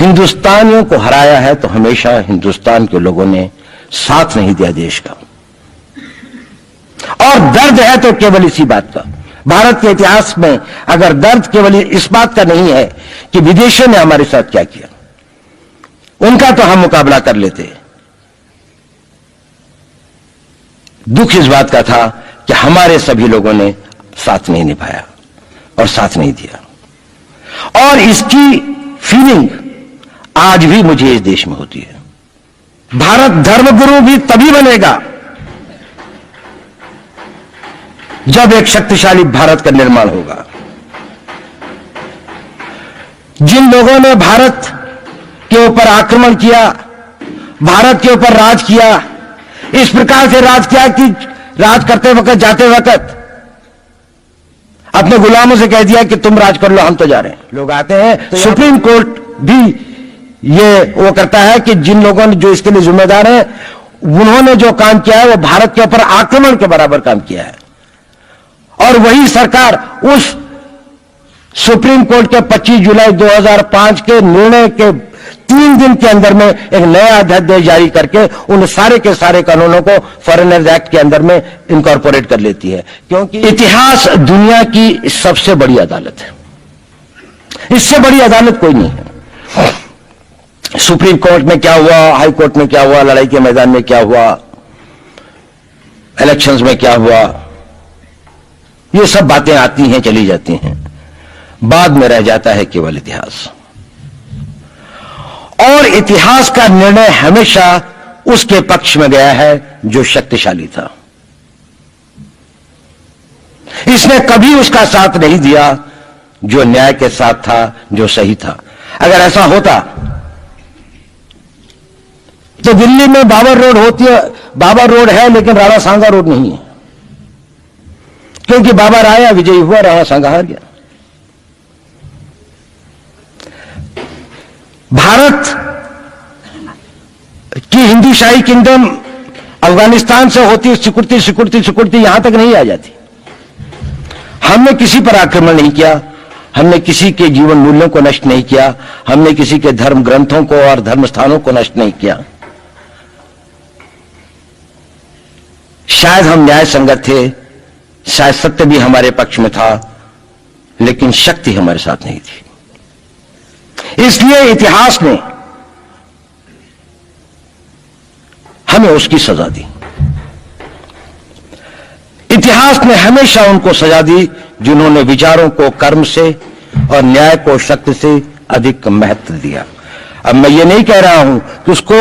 हिंदुस्तानियों को हराया है तो हमेशा हिंदुस्तान के लोगों ने साथ नहीं दिया देश का, और दर्द है तो केवल इसी बात का। भारत के इतिहास में अगर दर्द केवल इस बात का नहीं है कि विदेशों ने हमारे साथ क्या किया, उनका तो हम मुकाबला कर लेते, दुख इस बात का था कि हमारे सभी लोगों ने साथ नहीं निभाया और साथ नहीं दिया। और इसकी फीलिंग आज भी मुझे इस देश में होती है। भारत धर्मगुरु भी तभी बनेगा जब एक शक्तिशाली भारत का निर्माण होगा। जिन लोगों ने भारत के ऊपर आक्रमण किया, भारत के ऊपर राज किया, इस प्रकार से राज किया कि राज करते वक्त, जाते वक्त अपने गुलामों से कह दिया कि तुम राज कर लो, हम तो जा रहे हैं। लोग आते हैं तो सुप्रीम कोर्ट भी ये वो करता है कि जिन लोगों ने जो इसके लिए जिम्मेदार हैं, उन्होंने जो काम किया है वो भारत के ऊपर आक्रमण के बराबर काम किया है। और वही सरकार उस सुप्रीम कोर्ट के 25 जुलाई 2005 के निर्णय के 3 दिन के अंदर में एक नया अध्यादेश जारी करके उन सारे के सारे कानूनों को फॉरेनर्स एक्ट के अंदर में इनकॉर्पोरेट कर लेती है, क्योंकि इतिहास दुनिया की सबसे बड़ी अदालत है। इससे बड़ी अदालत कोई नहीं है। सुप्रीम कोर्ट में क्या हुआ, हाई कोर्ट में क्या हुआ, लड़ाई के मैदान में क्या हुआ, इलेक्शंस में क्या हुआ, ये सब बातें आती हैं, चली जाती हैं, बाद में रह जाता है केवल इतिहास। और इतिहास का निर्णय हमेशा उसके पक्ष में गया है जो शक्तिशाली था। इसने कभी उसका साथ नहीं दिया जो न्याय के साथ था, जो सही था। अगर ऐसा होता तो दिल्ली में बाबर रोड होती है, बाबर रोड है लेकिन राणा सांगा रोड नहीं है, क्योंकि बाबर आया, विजयी हुआ, राणा सांगा हार गया। भारत की हिंदूशाही किंगडम अफगानिस्तान से होती सिकुड़ती सिकुड़ती सिकुड़ती यहां तक नहीं आ जाती। हमने किसी पर आक्रमण नहीं किया, हमने किसी के जीवन मूल्यों को नष्ट नहीं किया, हमने किसी के धर्म ग्रंथों को और धर्म स्थानों को नष्ट नहीं किया। शायद हम न्याय संगत थे, शायद सत्य भी हमारे पक्ष में था, लेकिन शक्ति हमारे साथ नहीं थी। इसलिए इतिहास ने हमें उसकी सजा दी। इतिहास ने हमेशा उनको सजा दी जिन्होंने विचारों को कर्म से और न्याय को शक्ति से अधिक महत्व दिया। अब मैं ये नहीं कह रहा हूं कि उसको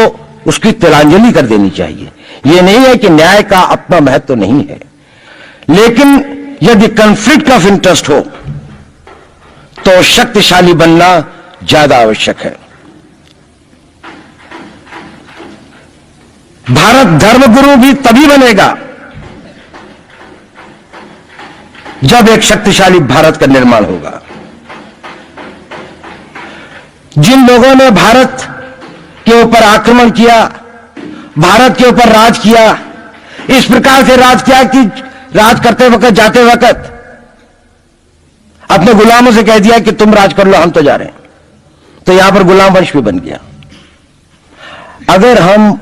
उसकी तिलांजलि कर देनी चाहिए, ये नहीं है कि न्याय का अपना महत्व नहीं है, लेकिन यदि कॉन्फ्लिक्ट ऑफ इंटरेस्ट हो तो शक्तिशाली बनना ज्यादा आवश्यक है। भारत धर्मगुरु भी तभी बनेगा जब एक शक्तिशाली भारत का निर्माण होगा। जिन लोगों ने भारत के ऊपर आक्रमण किया, भारत के ऊपर राज किया, इस प्रकार से राज किया कि राज करते वक्त, जाते वक्त अपने गुलामों से कह दिया कि तुम राज कर लो, हम तो जा रहे हैं, तो यहां पर गुलाम वंश भी बन गया। अगर हम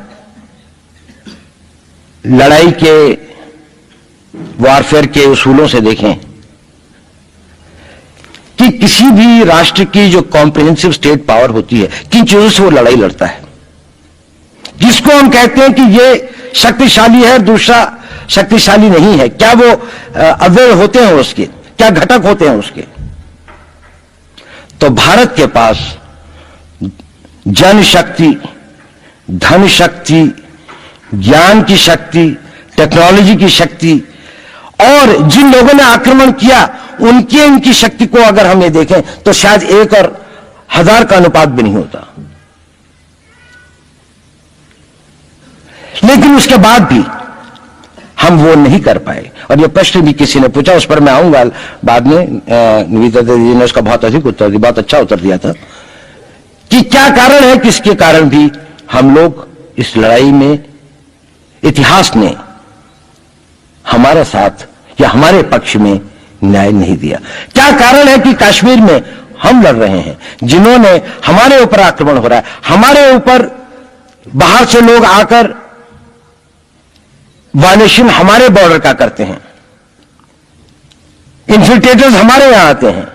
लड़ाई के वॉरफेयर के उसूलों से देखें कि किसी भी राष्ट्र की जो कॉम्प्रिहेंसिव स्टेट पावर होती है, किन चीजों से वो लड़ाई लड़ता है, जिसको हम कहते हैं कि ये शक्तिशाली है, दूसरा शक्तिशाली नहीं है, क्या वो अवयव होते हैं उसके, क्या घटक होते हैं उसके। तो भारत के पास जनशक्ति, धन शक्ति, ज्ञान की शक्ति, टेक्नोलॉजी की शक्ति, और जिन लोगों ने आक्रमण किया उनकी शक्ति को अगर हम ये देखें तो शायद 1 और 1000 का अनुपात भी नहीं होता। लेकिन उसके बाद भी हम वो नहीं कर पाए। और ये प्रश्न भी किसी ने पूछा, उस पर मैं आऊंगा बाद में। निवेदिता जी ने उसका बहुत अधिक उत्तर दिया, बहुत अच्छा उत्तर दिया था कि क्या कारण है, किसके कारण भी हम लोग इस लड़ाई में, इतिहास ने हमारे साथ या हमारे पक्ष में न्याय नहीं दिया। क्या कारण है कि कश्मीर में हम लड़ रहे हैं, जिन्होंने हमारे ऊपर आक्रमण हो रहा है, हमारे ऊपर बाहर से लोग आकर वायलेशन हमारे बॉर्डर का करते हैं, इन्फिल्ट्रेटर्स हमारे यहां आते हैं,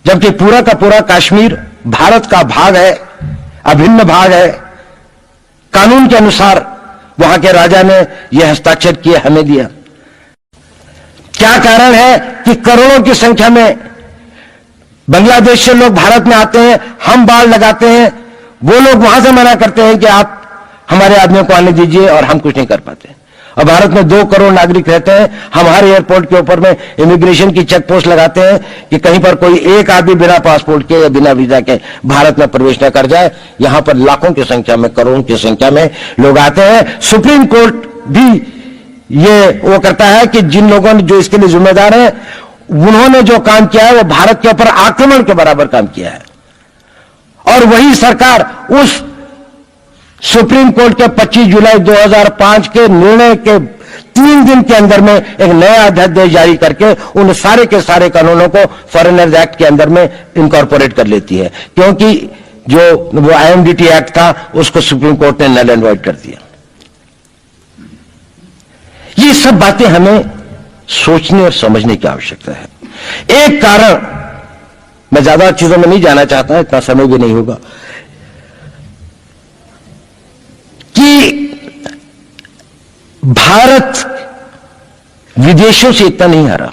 जबकि पूरा का पूरा कश्मीर भारत का भाग है, अभिन्न भाग है। कानून के अनुसार वहां के राजा ने यह हस्ताक्षर किए, हमें दिया। क्या कारण है कि करोड़ों की संख्या में बांग्लादेश से लोग भारत में आते हैं, हम बाड़ लगाते हैं, वो लोग वहां से मना करते हैं कि आप हमारे आदमियों को आने दीजिए, और हम कुछ नहीं कर पाते। और भारत में 2 करोड़ नागरिक रहते हैं, हम हर एयरपोर्ट के ऊपर में इमिग्रेशन की चेक पोस्ट लगाते हैं कि कहीं पर कोई एक आदमी बिना पासपोर्ट के या बिना वीजा के भारत में प्रवेश न कर जाए। यहां पर लाखों की संख्या में, करोड़ों की संख्या में लोग आते हैं। सुप्रीम कोर्ट भी ये वो करता है कि जिन लोगों ने जो इसके लिए जिम्मेदार हैं, उन्होंने जो काम किया है वो भारत के ऊपर आक्रमण के बराबर काम किया है। और वही सरकार उस सुप्रीम कोर्ट के 25 जुलाई 2005 के निर्णय के 3 दिन के अंदर में एक नया अध्यादेश जारी करके उन सारे के सारे कानूनों को फॉरेनर्स एक्ट के अंदर में इनकॉर्पोरेट कर लेती है, क्योंकि जो वो IMDT एक्ट था उसको सुप्रीम कोर्ट ने नल एंड वॉइड कर दिया। ये सब बातें हमें सोचने और समझने की आवश्यकता है। एक कारण, मैं ज्यादा चीजों में नहीं जाना चाहता, इतना समय भी नहीं होगा, कि भारत विदेशों से इतना नहीं हारा।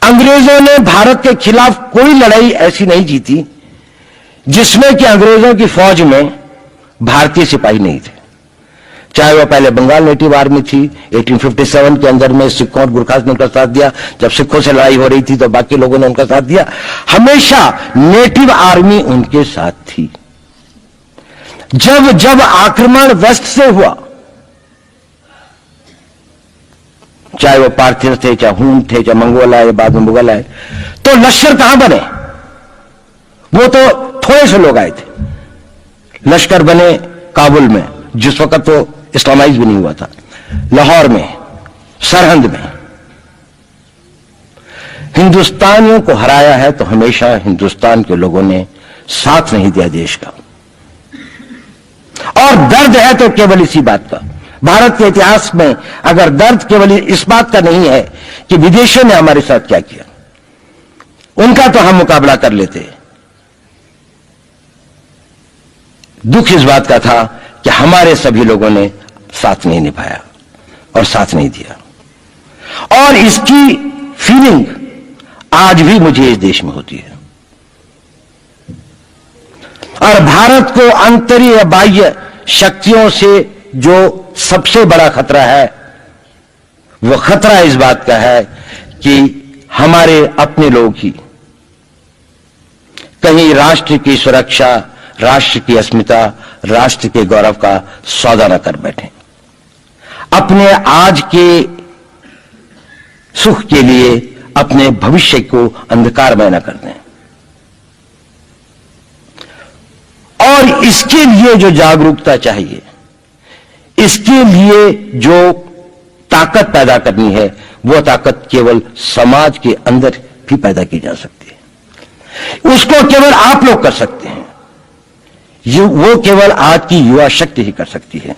अंग्रेजों ने भारत के खिलाफ कोई लड़ाई ऐसी नहीं जीती जिसमें कि अंग्रेजों की फौज में भारतीय सिपाही नहीं थे। चाहे वह पहले बंगाल नेटिव आर्मी थी, 1857 के अंदर में सिखों और गुरखास ने उनका साथ दिया, जब सिखों से लड़ाई हो रही थी तो बाकी लोगों ने उनका साथ दिया। हमेशा नेटिव आर्मी उनके साथ थी। जब जब आक्रमण वेस्ट से हुआ, चाहे वो पार्थिव थे, चाहे हून थे, चाहे मंगोल आए, बाद में मुगल आए, तो लश्कर कहां बने? वो तो थोड़े से लोग आए थे। लश्कर बने काबुल में, जिस वक्त तो इस्लामाइज भी नहीं हुआ था, लाहौर में, सरहंद में। हिंदुस्तानियों को हराया है तो हमेशा हिंदुस्तान के लोगों ने साथ नहीं दिया देश का। और दर्द है तो केवल इसी बात का। भारत के इतिहास में अगर दर्द केवल इस बात का नहीं है कि विदेशों ने हमारे साथ क्या किया, उनका तो हम मुकाबला कर लेते। दुख इस बात का था कि हमारे सभी लोगों ने साथ नहीं निभाया और साथ नहीं दिया। और इसकी फीलिंग आज भी मुझे इस देश में होती है। और भारत को आंतरिक बाह्य शक्तियों से जो सबसे बड़ा खतरा है, वो खतरा इस बात का है कि हमारे अपने लोग ही कहीं राष्ट्र की सुरक्षा, राष्ट्र की अस्मिता, राष्ट्र के गौरव का सौदा न कर बैठे, अपने आज के सुख के लिए अपने भविष्य को अंधकारमय न कर दें। और इसके लिए जो जागरूकता चाहिए, इसके लिए जो ताकत पैदा करनी है, वो ताकत केवल समाज के अंदर भी पैदा की जा सकती है। उसको केवल आप लोग कर सकते हैं। वो केवल आज की युवा शक्ति ही कर सकती है।